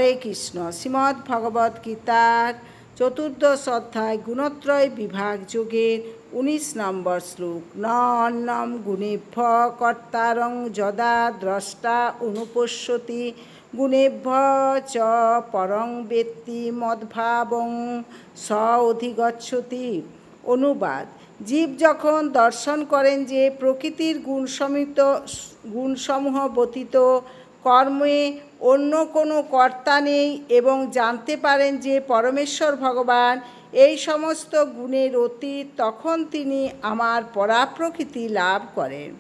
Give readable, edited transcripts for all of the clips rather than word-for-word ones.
হরে কৃষ্ণ। শ্রীমদ্ ভগবদ গীতার চতুর্দশ অধ্যায় গুণত্রয় বিভাগ যোগের 19 নম্বর শ্লোক। ন অন্নম গুণেভ্য কর্তারং যদা দ্রষ্টা অনুপশ্যতি গুণেভ্য চ পরং বেত্তি মদ্ভাবং স অধিগচ্ছতি। অনুবাদ: জীব যখন দর্শন করেন যে প্রকৃতির গুণসমূহ ব্যতীত কর্মে অন্য কোনো কর্তা নেই এবং জানতে পারেন যে পরমেশ্বর ভগবান এই সমস্ত গুণের অতীত, তখন তিনি আমার পরাপ্রকৃতি লাভ করেন।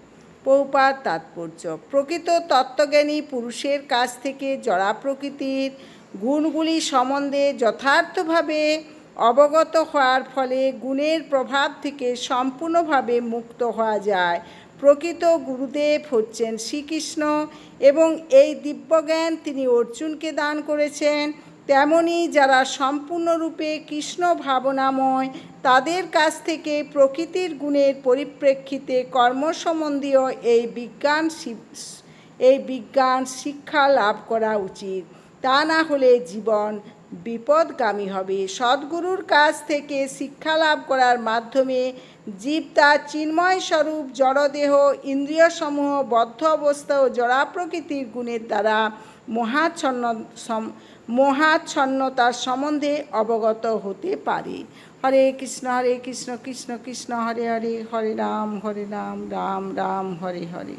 প্রভুপাদ তাৎপর্য: প্রকৃত তত্ত্বজ্ঞানী পুরুষের কাছ থেকে জড়া প্রকৃতির গুণগুলি সম্বন্ধে যথার্থভাবে অবগত হওয়ার ফলে গুণের প্রভাব থেকে সম্পূর্ণভাবে মুক্ত হওয়া যায়। প্রকৃত গুরুদেব হচ্ছেন শ্রীকৃষ্ণ এবং এই দিব্যজ্ঞান তিনি অর্জুনকে দান করেছেন। তেমনি যারা সম্পূর্ণরূপে কৃষ্ণ ভাবনাময়, তাদের কাছ থেকে প্রকৃতির গুণের পরিপ্রেক্ষিতে কর্ম সম্বন্ধীয় এই বিজ্ঞান শিক্ষা লাভ করা উচিত। তা না হলে জীবন বিপদগামী হবে। সদ্গুরুর কাছ থেকে শিক্ষা লাভ করার মাধ্যমে জীব তার চিন্ময় স্বরূপ জড়দেহ ইন্দ্রিয়সমূহ বদ্ধ অবস্থা ও জড়া প্রকৃতির গুণের দ্বারা মহাচ্ছন্নতার সম্বন্ধে অবগত হতে পারে। হরে কৃষ্ণ কৃষ্ণ কৃষ্ণ হরে হরে, হরে রাম রাম রাম হরে হরে।